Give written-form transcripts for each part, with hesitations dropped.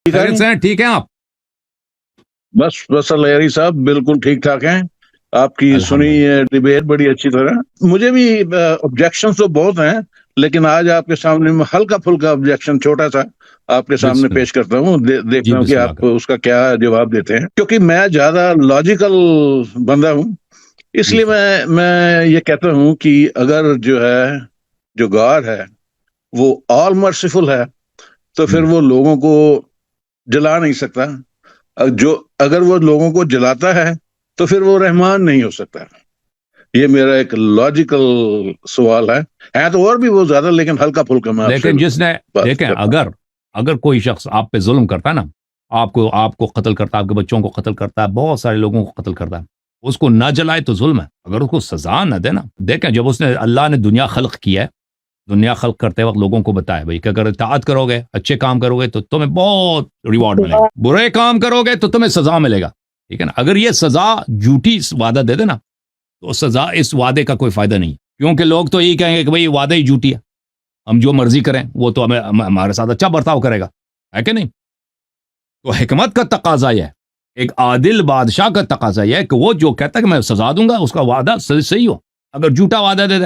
خیریت سے ہیں؟ ٹھیک ہیں آپ؟ بس لیری صاحب بالکل ٹھیک ٹھاک ہیں. آپ کی سنی ڈبیٹ بڑی اچھی طرح. مجھے بھی آبجیکشن تو بہت ہیں، لیکن آج آپ کے سامنے میں ہلکا پھلکا آبجیکشن چھوٹا سا آپ کے سامنے پیش کرتا ہوں. دیکھتا ہوں کہ آپ اس کا کیا جواب دیتے ہیں، کیونکہ میں زیادہ لاجیکل بندہ ہوں. اس لیے میں یہ کہتا ہوں کہ اگر جو گاڈ ہے وہ آل مرسیفل ہے تو پھر وہ لوگوں کو جلا نہیں سکتا. اگر وہ لوگوں کو جلاتا ہے تو پھر وہ رحمان نہیں ہو سکتا. یہ میرا ایک لاجیکل سوال ہے تو اور بھی وہ زیادہ، لیکن ہلکا پھلکا میں لیکن جس نے دیکھیں اگر کوئی شخص آپ پہ ظلم کرتا ہے نا، آپ کو قتل کرتا ہے، آپ کے بچوں کو قتل کرتا ہے، بہت سارے لوگوں کو قتل کرتا ہے، اس کو نہ جلائے تو ظلم ہے. اگر اس کو سزا نہ دے نا، دیکھیں جب اللہ نے دنیا خلق کیا ہے، دنیا خلق کرتے وقت لوگوں کو بتایا بھائی کہ اگر اطاعت کرو گے، اچھے کام کرو گے تو تمہیں بہت ریوارڈ ملے گا، برے کام کرو گے تو تمہیں سزا ملے گا. ٹھیک ہے نا؟ اگر یہ سزا جھوٹی وعدہ دے دے نا تو سزا اس وعدے کا کوئی فائدہ نہیں، کیونکہ لوگ تو یہی کہیں گے کہ بھائی وعدہ ہی جھوٹی ہے، ہم جو مرضی کریں وہ تو ہمارے ساتھ اچھا برتاؤ کرے گا، ہے کہ نہیں؟ تو حکمت کا تقاضا یہ ہے، ایک عادل بادشاہ کا تقاضا یہ ہے کہ وہ جو کہتا ہے کہ میں سزا دوں گا اس کا وعدہ صحیح ہو. اگر جھوٹا وعدہ دے دے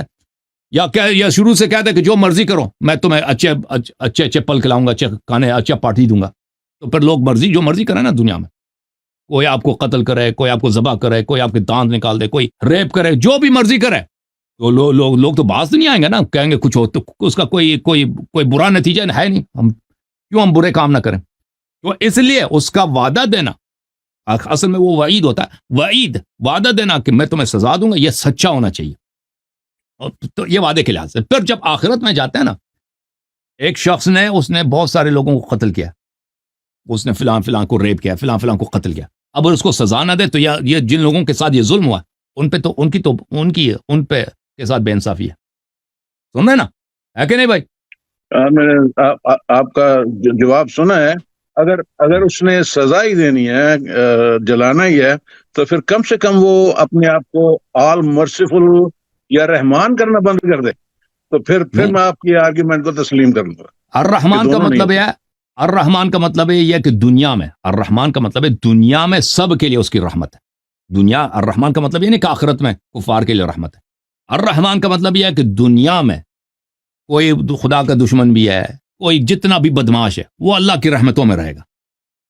یا شروع سے کہہ دے کہ جو مرضی کرو، میں تمہیں اچھے پل کھلاؤں گا، اچھے کھانے، اچھا پارٹی دوں گا، تو پھر لوگ جو مرضی کریں نا دنیا میں، کوئی آپ کو قتل کرے، کوئی آپ کو ذبح کرے، کوئی آپ کے دانت نکال دے، کوئی ریپ کرے، جو بھی مرضی کرے، تو لوگ تو باز نہیں آئیں گے نا، کہیں گے کچھ ہو تو اس کا کوئی برا نتیجہ ہے نہیں، ہم برے کام نہ کریں. تو اس لیے اس کا وعدہ دینا اصل میں وہ وعید ہوتا ہے، وعدہ دینا کہ میں تمہیں سزا دوں گا، یہ سچا ہونا چاہیے. تو یہ وعدے کے لحاظ سے پھر جب آخرت میں جاتے ہیں نا، ایک شخص نے بہت سارے لوگوں کو قتل کیا، اس نے فلاں کو ریپ کیا، فلاں کو قتل کیا. اب اس کو سزا نہ دے تو یہ جن لوگوں کے ساتھ یہ ظلم ہوا ان پہ کے ساتھ بے انصافی ہے. سن رہے نا، ہے کہ نہیں بھائی؟ میں نے آپ کا جواب سنا ہے. اگر اس نے سزا ہی دینی ہے، جلانا ہی ہے، تو پھر کم سے کم وہ اپنے آپ کو آل مرسیفل یا رحمان کرنا بند کر دے، تو پھر میں آپ کی آرگیومنٹ کو تسلیم کروں گا. الرحمان کا مطلب ہے، الرحمان کا مطلب یہ کہ دنیا میں، الرحمان کا مطلب ہے دنیا میں سب کے لیے اس کی رحمت ہے. الرحمان کا مطلب یہ نہیں کہ آخرت میں کفار کے لیے رحمت ہے. الرحمان کا مطلب یہ ہے کہ دنیا میں کوئی خدا کا دشمن بھی ہے، کوئی جتنا بھی بدماش ہے، وہ اللہ کی رحمتوں میں رہے گا،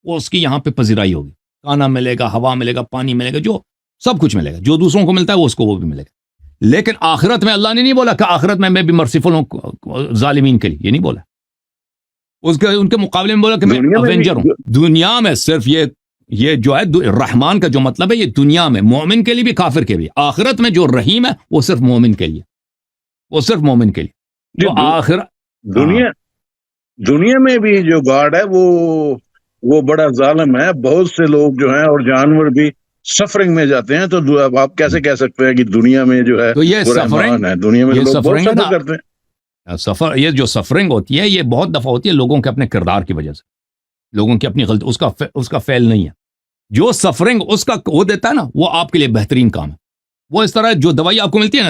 وہ اس کی یہاں پہ پذیرائی ہوگی، کھانا ملے گا، ہوا ملے گا، پانی ملے گا، جو سب کچھ ملے گا، جو دوسروں کو ملتا ہے وہ اس کو وہ بھی ملے گا. لیکن آخرت میں اللہ نے نہیں بولا کہ آخرت میں بھی مرسیفل ہوں ظالمین کے لیے، یہ نہیں بولا. ان کے مقابلے میں بولا کہ میں اوینجر ہوں. دنیا میں صرف یہ جو ہے رحمان کا جو مطلب ہے یہ دنیا میں مومن کے لیے بھی کافر کے لیے. آخرت میں جو رحیم ہے وہ صرف مومن کے لیے، وہ صرف مومن کے لیے. تو دنیا میں بھی جو گاڈ ہے وہ بڑا ظالم ہے. بہت سے لوگ جو ہیں اور جانور بھی سفرنگ میں جاتے ہیں. تو آپ کیسے کہہ سکتے ہیں کہ دنیا میں جو ہے وہ رحمان ہے؟ دنیا میں لوگ بہت سفر کرتے ہیں. یہ جو سفرنگ ہوتی ہے یہ بہت دفعہ ہوتی ہے لوگوں کے اپنے کردار کی وجہ سے، لوگوں کی اپنی غلطی، اس کا فعل نہیں ہے. جو سفرنگ اس کا وہ دیتا ہے نا، وہ آپ کے لیے بہترین کام ہے. وہ اس طرح جو دوائی آپ کو ملتی ہے نا،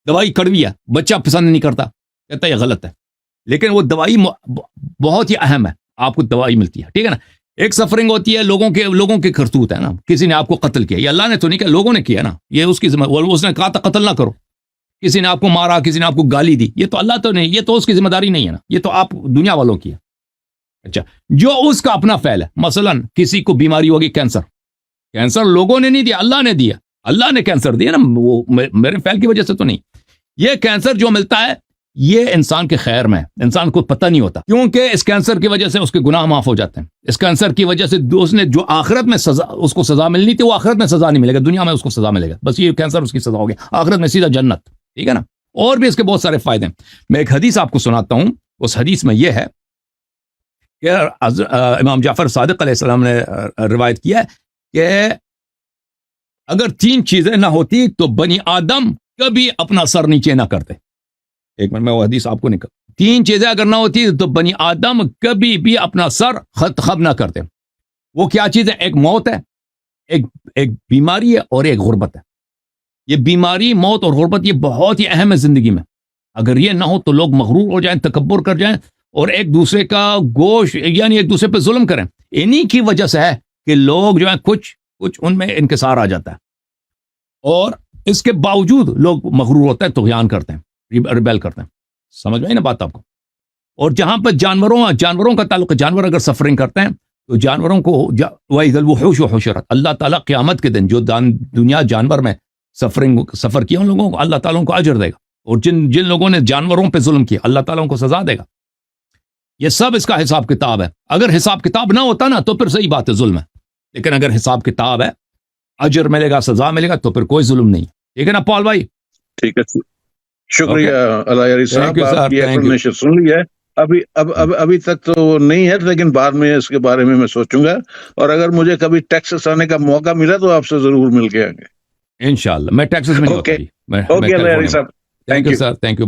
دوائی کڑوی ہے، بچہ پسند نہیں کرتا، کہتا ہے یہ غلط ہے، لیکن وہ دوائی بہت ہی اہم ہے، آپ کو دوائی ملتی ہے. ٹھیک ہے نا؟ ایک سفرنگ ہوتی ہے لوگوں کے کرتوت ہے نا، کسی نے آپ کو قتل کیا، یہ اللہ نے تو نہیں کیا، لوگوں نے کیا نا، یہ اس کی ذمہ، اس نے کہا تھا قتل نہ کرو، کسی نے آپ کو مارا، کسی نے آپ کو گالی دی، یہ تو اللہ تو نہیں، یہ تو اس کی ذمہ داری نہیں ہے نا، یہ تو آپ دنیا والوں کی ہے. اچھا، جو اس کا اپنا فعل ہے، مثلا کسی کو بیماری ہوگی، کینسر لوگوں نے نہیں دیا، اللہ نے دیا، اللہ نے کینسر دیا نا، وہ میرے فعل کی وجہ سے تو نہیں. یہ کینسر جو ملتا ہے یہ انسان کے خیر میں، انسان کو پتہ نہیں ہوتا، کیونکہ اس کینسر کی وجہ سے اس کے گناہ معاف ہو جاتے ہیں. اس کینسر کی وجہ سے اس نے جو آخرت میں سزا، اس کو سزا ملنی تھی، وہ آخرت میں سزا نہیں ملے گا، دنیا میں اس کو سزا ملے گا، بس یہ کینسر اس کی سزا ہو گیا، آخرت میں سیدھا جنت. ٹھیک ہے نا؟ اور بھی اس کے بہت سارے فائدے ہیں. میں ایک حدیث آپ کو سناتا ہوں. اس حدیث میں یہ ہے کہ امام جعفر صادق علیہ السلام نے روایت کیا ہے کہ اگر 3 چیزیں نہ ہوتی تو بنی آدم کبھی اپنا سر نیچے نہ کرتے. ایک منٹ میں وہ حدیث آپ کو نکل. 3 چیزیں اگر نہ ہوتی تو بنی آدم کبھی بھی اپنا سر خم نہ کرتے. وہ کیا چیز ہے؟ ایک موت ہے، ایک بیماری ہے، اور ایک غربت ہے. یہ بیماری، موت اور غربت یہ بہت ہی اہم ہے زندگی میں. اگر یہ نہ ہو تو لوگ مغرور ہو جائیں، تکبر کر جائیں اور ایک دوسرے کا گوشت یعنی ایک دوسرے پہ ظلم کریں. انہی کی وجہ سے ہے کہ لوگ جو ہیں کچھ ان میں انکسار آ جاتا ہے, اور اس کے باوجود لوگ مغرور ہوتے ہیں, طغیان کرتے ہیں, ریبیل کرتے ہیں. سمجھ میں نا بات آپ کو. اور جہاں پہ جانوروں کا تعلق ہے, جانور اگر سفرنگ کرتے ہیں تو جانوروں کو وَإِذَا الْوُحُوشُ حُشِرَتْ, اللہ تعالیٰ قیامت کے دن جو دنیا جانور میں سفر کیا ان لوگوں کو اللہ تعالیٰ کو اجر دے گا, اور جن لوگوں نے جانوروں پہ ظلم کیا اللہ تعالیٰ کو سزا دے گا. یہ سب اس کا حساب کتاب ہے. اگر حساب کتاب نہ ہوتا نا تو پھر صحیح بات ہے, ظلم ہے. لیکن اگر حساب کتاب ہے, اجر ملے گا, سزا ملے گا, تو پھر کوئی ظلم نہیں. ٹھیک ہے نا پال بھائی؟ ٹھیک ہے, شکریہ اللہ یاری صاحب, آپ کی انفارمیشن سن لی ہے. ابھی تک تو وہ نہیں ہے, لیکن بعد میں اس کے بارے میں سوچوں گا, اور اگر مجھے کبھی ٹیکسس آنے کا موقع ملا تو آپ سے ضرور مل کے آئیں گے انشاءاللہ. میں ٹیکسس میں نہیں ہوتا. اوکے اللہ یاری صاحب, thank you sir, thank you.